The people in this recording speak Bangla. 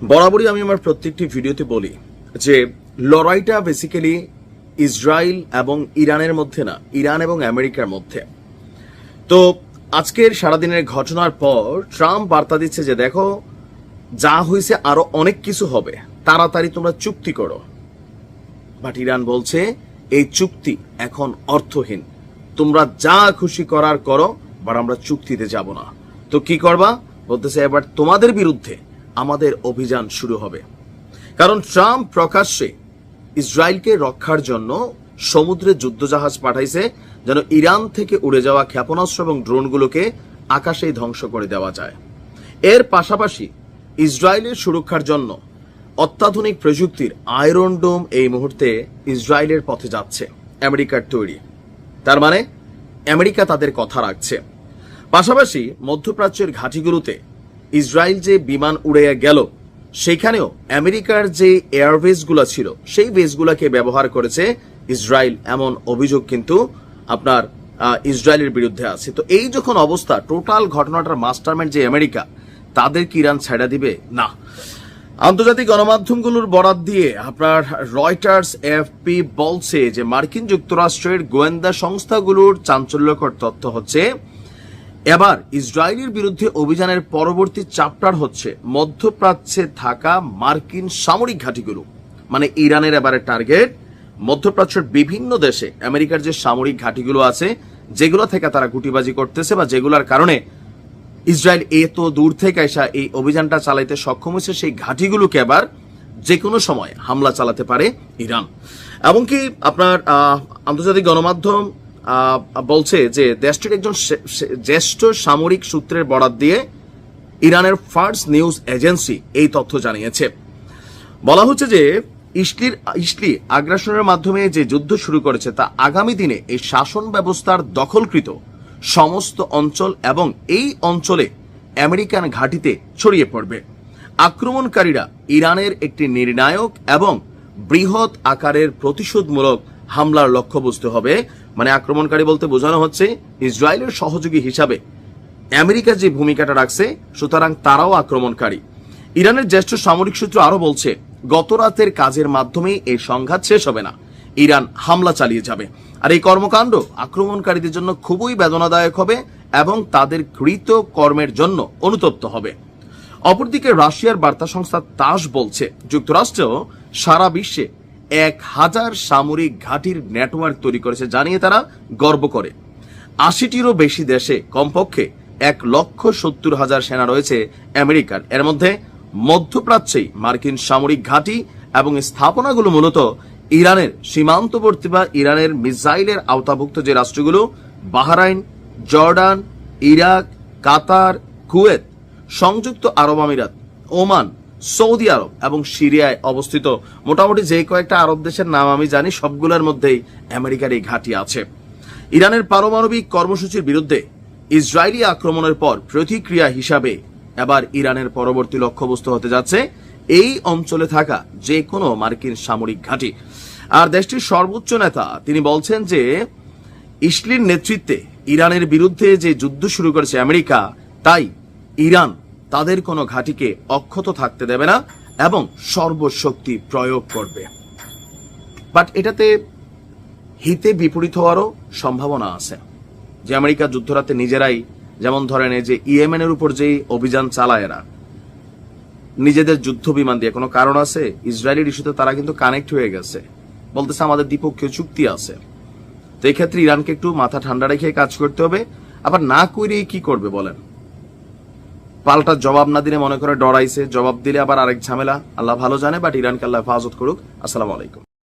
বরাবরই আমি আমার প্রত্যেকটি ভিডিওতে বলি যে লড়াইটা বেসিক্যালি ইসরায়েল এবং ইরানের মধ্যে না, ইরান এবং আমেরিকার মধ্যে। তো আজকের সারাদিনের ঘটনার পর ট্রাম্প বার্তা দিচ্ছে যে দেখো, যা হয়েছে আরো অনেক কিছু হবে, তাড়াতাড়ি তোমরা চুক্তি করো। বাট ইরান বলছে এই চুক্তি এখন অর্থহীন, তোমরা যা খুশি করার করো, বাট আমরা চুক্তিতে যাব না। তো কি করবা? বলতেছে এবার তোমাদের বিরুদ্ধে আমাদের অভিযান শুরু হবে। কারণ ট্রাম্প প্রকাশ্যে ইসরায়েলকে রক্ষার জন্য সমুদ্রে যুদ্ধজাহাজ পাঠাইছে যেন ইরান থেকে উড়ে যাওয়া ক্ষেপণাস্ত্র এবং ড্রোনগুলোকে আকাশেই ধ্বংস করে দেওয়া যায়। এর পাশাপাশি ইসরায়েলের সুরক্ষার জন্য অত্যাধুনিক প্রযুক্তির আয়রন ডোম এই মুহূর্তে ইসরায়েলের পথে যাচ্ছে, আমেরিকার তৈরি। তার মানে আমেরিকা তাদের কথা রাখছে। পাশাপাশি মধ্যপ্রাচ্যের ঘাঁটিগুলোতে ইসরায়েল যে বিমান উড়ে গেল, সেখানেও আমেরিকার যে এয়ারবেসগুলো ছিল সেই বেসগুলোকে ব্যবহার করেছে ইসরায়েল, এমন অভিযোগ কিন্তু আপনার ইসরায়েলের বিরুদ্ধে আছে। তো এই যখন অবস্থা, টোটাল ঘটনাটার মাস্টারমাইন্ড যে আমেরিকা, তাদের কি ইরান ছেড়ে দিবে? না। আন্তর্জাতিক গণমাধ্যমগুলোর বরাত দিয়ে আপনার রয়টার্স, এফপি বলছে যে মার্কিন যুক্তরাষ্ট্রের গোয়েন্দা সংস্থাগুলোর চাঞ্চল্যকর তথ্য হচ্ছে এবার ইসরায়েলের বিরুদ্ধে অভিযানের পরবর্তী চ্যাপ্টার হচ্ছে মধ্যপ্রাচ্যে থাকা মার্কিন সামরিক ঘাঁটিগুলো। মানে ইরানের এবারে টার্গেট মধ্যপ্রাচ্যের বিভিন্ন দেশে আমেরিকার যে সামরিক ঘাঁটিগুলো আছে, যেগুলো থেকে তারা গুটিবাজি করতেছে বা যেগুলোর কারণে ইসরায়েল এত দূর থেকে এসে এই অভিযানটা চালাইতে সক্ষম হয়েছে, সেই ঘাঁটিগুলোকে এবার যে কোনো সময় হামলা চালাতে পারে ইরান। এমনকি আপনার আন্তর্জাতিক গণমাধ্যম বলছে যে দেশটির একজন জ্যেষ্ঠ সামরিক সূত্রের বরাত দিয়ে ইরানের ফার্স্ট নিউজ এজেন্সি এই তথ্য জানিয়েছে। বলা হচ্ছে যে ইসলি আগ্রাসনের মাধ্যমে যে যুদ্ধ শুরু করেছে তা আগামী দিনে এই শাসন ব্যবস্থার দখলকৃত সমস্ত অঞ্চল এবং এই অঞ্চলে আমেরিকান ঘাঁটিতে ছড়িয়ে পড়বে। আক্রমণকারীরা ইরানের একটি নির্ণায়ক এবং বৃহৎ আকারের প্রতিশোধমূলক হামলার লক্ষ্যবস্তু হবে। মানে আক্রমণকারী বলতে বোঝানো হচ্ছে ইসরায়েলের সহযোগী হিসাবে আমেরিকা যে ভূমিকাটা রাখছে, সুতরাং তারাও আক্রমণকারী। ইরানের জ্যেষ্ঠ সামরিক সূত্র আরো বলছে গত রাতের কাজের মাধ্যমে এই সংঘাত শেষ হবে না, ইরান হামলা চালিয়ে যাবে। আর এই কর্মকাণ্ড আক্রমণকারীদের জন্য খুবই বেদনাদায়ক হবে এবং তাদের কৃত কর্মের জন্য অনুতপ্ত হবে। অপরদিকে রাশিয়ার বার্তা সংস্থা তাস বলছে যুক্তরাষ্ট্র সারা বিশ্বে 1000 সামরিক ঘাঁটির নেটওয়ার্ক তৈরি করেছে, জানিয়ে তারা গর্ব করে। 80টিরও বেশি দেশে কমপক্ষে 1,70,000 সেনা রয়েছে আমেরিকার। এর মধ্যে মধ্যপ্রাচ্যেই মার্কিন সামরিক ঘাঁটি এবং স্থাপনাগুলো মূলত ইরানের সীমান্তবর্তী বা ইরানের মিসাইলের আওতাভুক্ত যে রাষ্ট্রগুলো বাহরাইন, জর্ডান, ইরাক, কাতার, কুয়েত, সংযুক্ত আরব আমিরাত, ওমান, সৌদি আরব এবং সিরিয়ায় অবস্থিত। মোটামুটি যে কয়েকটা আরব দেশের নাম আমি জানি, সবগুলোর মধ্যেই আমেরিকার এই ঘাঁটি আছে। ইরানের পারমাণবিক কর্মসূচির বিরুদ্ধে ইসরায়েলি আক্রমণের পর প্রতিক্রিয়া হিসাবে এবার ইরানের পরবর্তী লক্ষ্যবস্তু হতে যাচ্ছে এই অঞ্চলে থাকা যে কোনো মার্কিন সামরিক ঘাঁটি। আর দেশটির সর্বোচ্চ নেতা তিনি বলছেন যে ইসলির নেতৃত্বে ইরানের বিরুদ্ধে যে যুদ্ধ শুরু করেছে আমেরিকা, তাই ইরান তাদের কোনো ঘাঁটিকে অক্ষত থাকতে দেবে না এবং সর্বশক্তি প্রয়োগ করবে। বাট এটাতে হিতে বিপরীত হওয়ারও সম্ভাবনা আছে। যে আমেরিকা যুদ্ধরাতে নিজেরাই, যেমন ধরেন যে ইয়েমেনের উপর যেই অভিযান চালায় এরা নিজেদের যুদ্ধ বিমান দিয়ে, কোনো কারণ আছে? ইসরায়েলের ইস্যুতে তারা কিন্তু কানেক্ট হয়ে গেছে, বলতেছে আমাদের দ্বিপক্ষীয় চুক্তি আছে। তো এই ক্ষেত্রে ইরানকে একটু মাথা ঠান্ডা রেখে কাজ করতে হবে। আবার না করে কি করবে বলেন? পাল্টা জবাব না দিলে মনে করে ডরাইছে, জবাব দিলে আবার আরেক ঝামেলা, আল্লাহ ভালো জানে। বাট ইরানকে আল্লাহ হেফাজত করুক। আসসালামু আলাইকুম।